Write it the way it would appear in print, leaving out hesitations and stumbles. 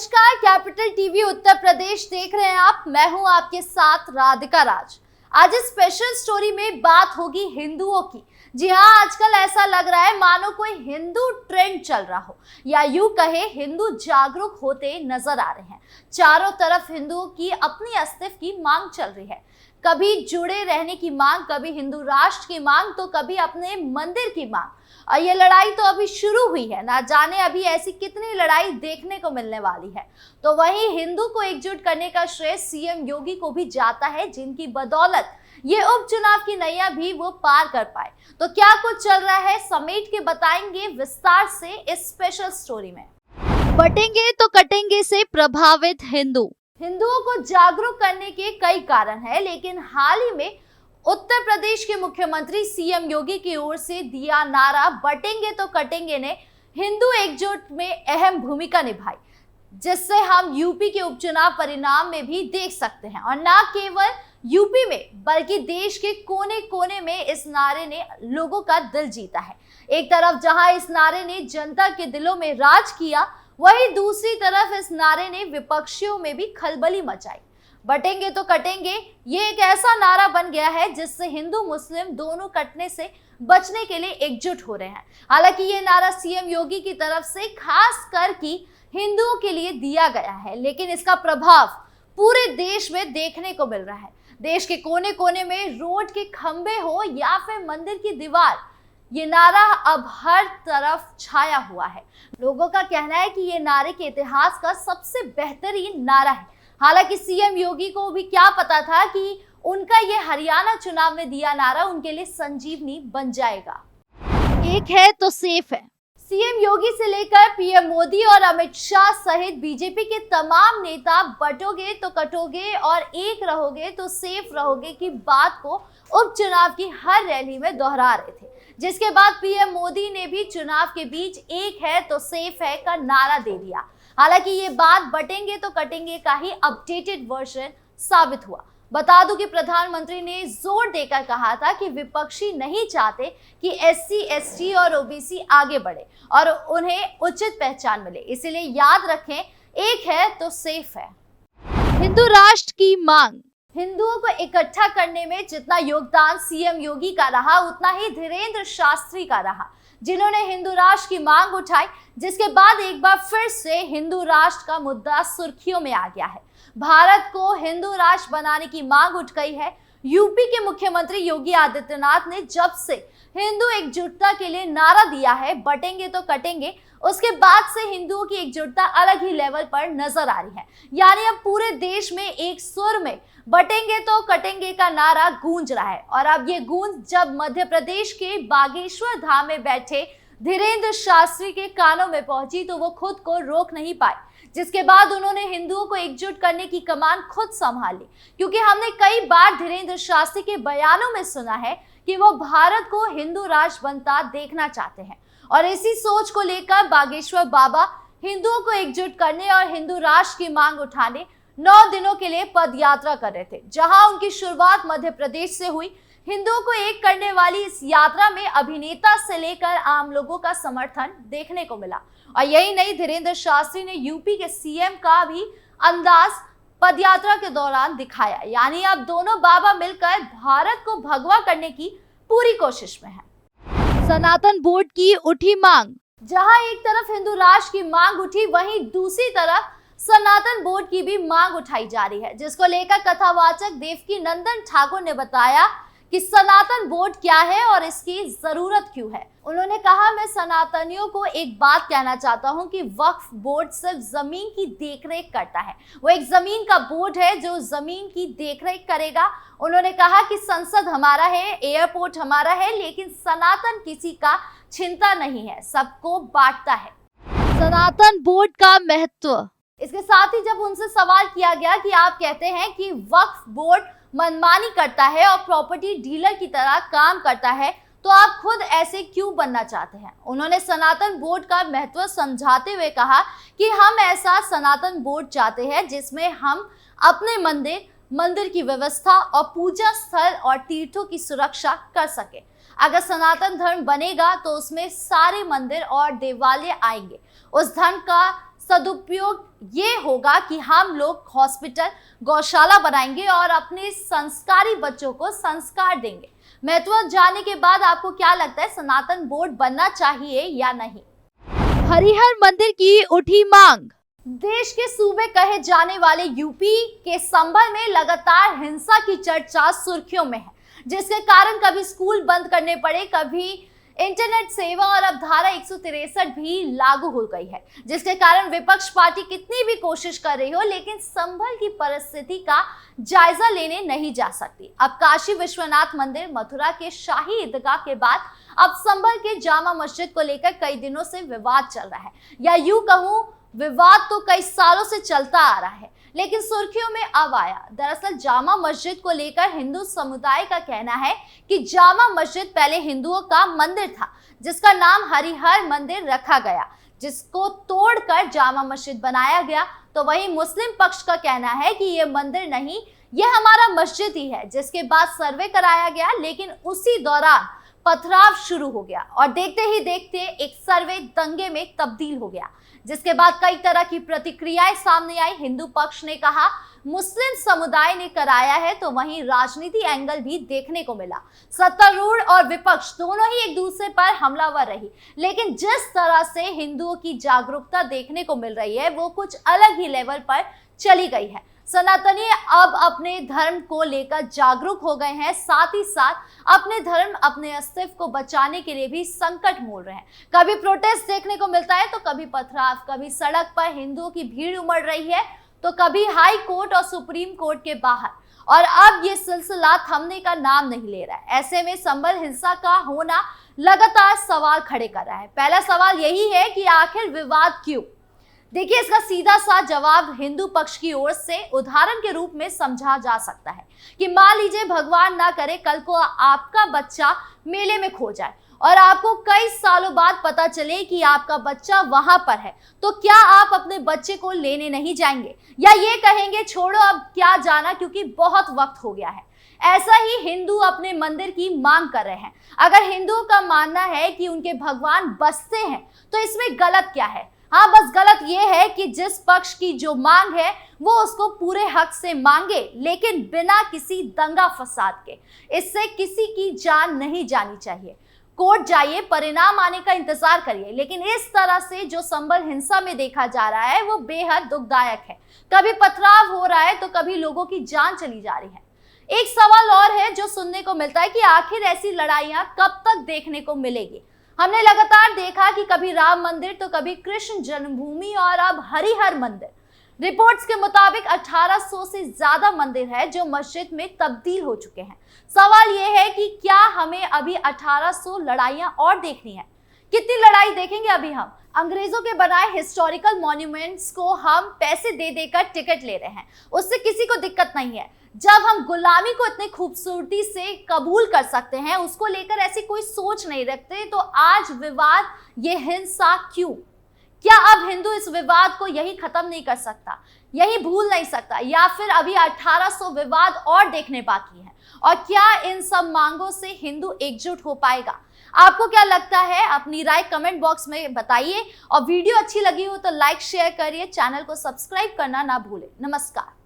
नमस्कार, capital TV Uttar Pradesh देख रहे हैं आप। मैं हूं आपके साथ राधिका राज। आज इस स्पेशल स्टोरी में बात होगी हिंदुओं की। जी हाँ, आजकल ऐसा लग रहा है मानो कोई हिंदू ट्रेंड चल रहा हो, या यूं कहे हिंदू जागरूक होते नजर आ रहे हैं। चारों तरफ हिंदुओं की अपनी अस्तित्व की मांग चल रही है। कभी जुड़े रहने की मांग, कभी हिंदू राष्ट्र की मांग, तो कभी अपने मंदिर की मांग। और ये लड़ाई तो अभी शुरू हुई है, ना जाने अभी ऐसी कितनी लड़ाई देखने को मिलने वाली है। तो वहीं हिंदू को एकजुट करने का श्रेय सीएम योगी को भी जाता है, जिनकी बदौलत ये उपचुनाव की नैया भी वो पार कर पाए। तो क्या कुछ चल रहा है, समेट के बताएंगे विस्तार से इस स्पेशल स्टोरी में। बटेंगे तो कटेंगे से प्रभावित हिंदुओं को जागरूक करने के कई कारण हैं, लेकिन हाल ही में उत्तर प्रदेश के मुख्यमंत्री सीएम योगी की ओर से दिया नारा बटेंगे तो कटेंगे ने हिंदू एकजुट में अहम भूमिका निभाई, जिससे हम यूपी के उपचुनाव परिणाम में भी देख सकते हैं। और न केवल यूपी में बल्कि देश के कोने कोने में इस नारे ने लोगों का दिल जीता है। एक तरफ जहां इस नारे ने जनता के दिलों में राज किया, वहीं दूसरी तरफ इस नारे ने विपक्षियों में भी खलबली मचाई। बटेंगे तो कटेंगे ये एक ऐसा नारा बन गया है जिससे हिंदू मुस्लिम दोनों कटने से बचने के लिए एकजुट हो रहे हैं। हालांकि ये नारा सीएम योगी की तरफ से खास कर की हिंदुओं के लिए दिया गया है, लेकिन इसका प्रभाव पूरे देश में देखने को मिल रहा है। देश के कोने कोने में रोड के खंबे हो या फिर मंदिर की दीवार, ये नारा अब हर तरफ छाया हुआ है। लोगों का कहना है कि ये नारे के इतिहास का सबसे बेहतरीन नारा है। हालांकि सीएम योगी को भी क्या पता था कि उनका ये हरियाणा चुनाव में दिया नारा उनके लिए संजीवनी बन जाएगा। एक है तो सेफ है। सीएम योगी से लेकर पीएम मोदी और अमित शाह सहित बीजेपी के तमाम नेता बटोगे तो कटोगे और एक रहोगे तो सेफ रहोगे की बात को उपचुनाव की हर रैली में दोहरा रहे थे, जिसके बाद पीएम मोदी ने भी चुनाव के बीच एक है तो सेफ है का नारा दे दिया। हालांकि ये बात बटेंगे तो कटेंगे का ही अपडेटेड वर्जन साबित हुआ। बता दूं कि प्रधानमंत्री ने जोर देकर कहा था कि विपक्षी नहीं चाहते कि एससी, एसटी और ओबीसी आगे बढ़े और उन्हें उचित पहचान मिले, इसलिए याद रखें एक है तो सेफ है। हिंदू राष्ट्र की मांग। हिंदुओं को इकट्ठा करने में जितना योगदान सीएम योगी का रहा, उतना ही धीरेन्द्र शास्त्री का रहा, जिन्होंने हिंदू राष्ट्र की मांग उठाई, जिसके बाद एक बार फिर से हिंदू राष्ट्र का मुद्दा सुर्खियों में आ गया है। भारत को हिंदू राष्ट्र बनाने की मांग उठ गई है। यूपी के मुख्यमंत्री योगी आदित्यनाथ ने जब से हिंदू एकजुटता के लिए नारा दिया है बटेंगे तो कटेंगे, उसके बाद से हिंदुओं की एकजुटता अलग ही लेवल पर नजर आ रही है। यानी अब पूरे देश में एक सुर में बटेंगे तो कटेंगे का नारा गूंज रहा है। और अब ये गूंज जब मध्य प्रदेश के बागेश्वर धाम में बैठे धीरेन्द्र शास्त्री के कानों में पहुंची, तो वो खुद को रोक नहीं पाए, जिसके बाद उन्होंने हिंदुओं को एकजुट करने की कमान खुद संभाली। क्योंकि हमने कई बार धीरेन्द्र शास्त्री के बयानों में सुना है कि वो भारत को हिंदू राष्ट्र बनता देखना चाहते हैं, और इसी सोच को लेकर बागेश्वर बाबा हिंदुओं को एकजुट करने और हिंदू राष्ट्र की मांग उठाने 9 दिनों के लिए पद यात्रा कर रहे थे, जहां उनकी शुरुआत मध्य प्रदेश से हुई। हिंदुओं को एक करने वाली इस यात्रा में अभिनेता से लेकर आम लोगों का समर्थन देखने को मिला। और यही नहीं, धीरेन्द्र शास्त्री ने यूपी के सीएम का भी अंदाज पदयात्रा के दौरान दिखाया। यानी अब दोनों बाबा मिलकर भारत को भगवा करने की पूरी कोशिश में है। सनातन बोर्ड की उठी मांग। जहां एक तरफ हिंदू राष्ट्र की मांग उठी, वहीं दूसरी तरफ सनातन बोर्ड की भी मांग उठाई जा रही है, जिसको लेकर कथावाचक देवकी नंदन ठाकुर ने बताया कि सनातन बोर्ड क्या है और इसकी जरूरत क्यों है। उन्होंने कहा, मैं सनातनियों को एक बात कहना चाहता हूं कि वक्फ बोर्ड सिर्फ जमीन की देखरेख करता है। वो एक जमीन का बोर्ड है जो जमीन की देखरेख करेगा। उन्होंने कहा कि संसद हमारा है, एयरपोर्ट हमारा है, लेकिन सनातन किसी का छीनता नहीं है, सबको बांटता है। सनातन बोर्ड का महत्व। इसके साथ ही जब उनसे सवाल किया गया कि आप कहते हैं कि वक्फ बोर्ड मनमानी करता है और प्रॉपर्टी डीलर की तरह काम करता है, तो आप खुद ऐसे क्यों बनना चाहते हैं। उन्होंने सनातन बोर्ड का महत्व समझाते हुए कहा कि हम ऐसा सनातन बोर्ड चाहते हैं जिसमें हम अपने मंदिर की व्यवस्था और पूजा स्थल और तीर्थों की सुरक्षा कर सके। अगर सनातन धर्म बनेगा तो उसमें सारे मंदिर और देवालय आएंगे। उस धन का सदुपयोग ये होगा कि हम लोग हॉस्पिटल, गौशाला बनाएंगे और अपने संस्कारी बच्चों को संस्कार देंगे। महत्व जानने के बाद आपको क्या लगता है, सनातन बोर्ड बनना चाहिए या नहीं? हरिहर मंदिर की उठी मांग। देश के सूबे कहे जाने वाले यूपी के संभल में लगातार हिंसा की चर्चा सुर्खियों में है, जिसके कारण कभी स्कूल बंद करने पड़े, कभी इंटरनेट सेवा और अब धारा 163 भी लागू हो गई है, जिसके कारण विपक्ष पार्टी कितनी भी कोशिश कर रही हो लेकिन संभल की परिस्थिति का जायजा लेने नहीं जा सकती। अब काशी विश्वनाथ मंदिर, मथुरा के शाही ईदगाह के बाद अब संभल के जामा मस्जिद को लेकर कई दिनों से विवाद चल रहा है, या यूं कहूं विवाद तो कई सालों से चलता आ रहा है लेकिन सुर्खियों में अब आया। दरअसल जामा मस्जिद को लेकर हिंदू समुदाय का कहना है कि जामा मस्जिद पहले हिंदुओं का मंदिर था, जिसका नाम हरिहर मंदिर रखा गया, जिसको तोड़कर जामा मस्जिद बनाया गया। तो वहीं मुस्लिम पक्ष का कहना है कि ये मंदिर नहीं, ये हमारा मस्जिद ही है, जिसके बाद सर्वे कराया गया लेकिन उसी दौरान पथराव शुरू हो गया और देखते ही देखते एक सर्वे दंगे में तब्दील हो गया, जिसके बाद कई तरह की प्रतिक्रियाएं सामने आई। हिंदू पक्ष ने कहा मुस्लिम समुदाय ने कराया है, तो वहीं राजनीति एंगल भी देखने को मिला। सत्तारूढ़ और विपक्ष दोनों ही एक दूसरे पर हमलावर रही, लेकिन जिस तरह से हिंदुओं की जागरूकता देखने को मिल रही है वो कुछ अलग ही लेवल पर चली गई है। सनातनी अब अपने धर्म को लेकर जागरूक हो गए हैं, साथ ही साथ अपने धर्म, अपने अस्तित्व को बचाने के लिए भी संकट मोल रहे हैं। कभी प्रोटेस्ट देखने को मिलता है तो कभी पथराव, कभी सड़क पर हिंदुओं की भीड़ उमड़ रही है तो कभी हाई कोर्ट और सुप्रीम कोर्ट के बाहर, और अब ये सिलसिला थमने का नाम नहीं ले रहा है। ऐसे में संभल हिंसा का होना लगातार सवाल खड़े कर रहा है। पहला सवाल यही है कि आखिर विवाद क्यों? देखिए, इसका सीधा सा जवाब हिंदू पक्ष की ओर से उदाहरण के रूप में समझा जा सकता है कि मान लीजिए भगवान ना करे कल को आपका बच्चा मेले में खो जाए और आपको कई सालों बाद पता चले कि आपका बच्चा वहां पर है, तो क्या आप अपने बच्चे को लेने नहीं जाएंगे या ये कहेंगे छोड़ो अब क्या जाना क्योंकि बहुत वक्त हो गया है? ऐसा ही हिंदू अपने मंदिर की मांग कर रहे हैं। अगर हिंदुओं का मानना है कि उनके भगवान बसते हैं तो इसमें गलत क्या है? हाँ, बस गलत ये है कि जिस पक्ष की जो मांग है वो उसको पूरे हक से मांगे, लेकिन बिना किसी दंगा फसाद के। इससे किसी की जान नहीं जानी चाहिए। कोर्ट जाइए, परिणाम आने का इंतजार करिए, लेकिन इस तरह से जो संभल हिंसा में देखा जा रहा है वो बेहद दुखदायक है। कभी पथराव हो रहा है तो कभी लोगों की जान चली जा रही है। एक सवाल और है जो सुनने को मिलता है कि आखिर ऐसी लड़ाइयां कब तक देखने को मिलेगी? हमने लगातार देखा कि कभी राम मंदिर तो कभी कृष्ण जन्मभूमि और अब हरिहर मंदिर। रिपोर्ट्स के मुताबिक 1800 से ज्यादा मंदिर है जो मस्जिद में तब्दील हो चुके हैं। सवाल यह है कि क्या हमें अभी 1800 लड़ाइयां और देखनी है? कितनी लड़ाई देखेंगे अभी हम? अंग्रेजों के बनाए हिस्टोरिकल मॉन्यूमेंट्स को हम पैसे दे देकर टिकट ले रहे हैं, उससे किसी को दिक्कत नहीं है। जब हम गुलामी को इतनी खूबसूरती से कबूल कर सकते हैं, उसको लेकर ऐसी कोई सोच नहीं रखते, तो आज विवाद, ये हिंसा क्यों? क्या अब हिंदू इस विवाद को यही खत्म नहीं कर सकता, यही भूल नहीं सकता, या फिर अभी 1800 विवाद और देखने बाकी हैं? और क्या इन सब मांगों से हिंदू एकजुट हो पाएगा? आपको क्या लगता है? अपनी राय कमेंट बॉक्स में बताइए और वीडियो अच्छी लगी हो तो लाइक शेयर करिए, चैनल को सब्सक्राइब करना ना भूलें। नमस्कार।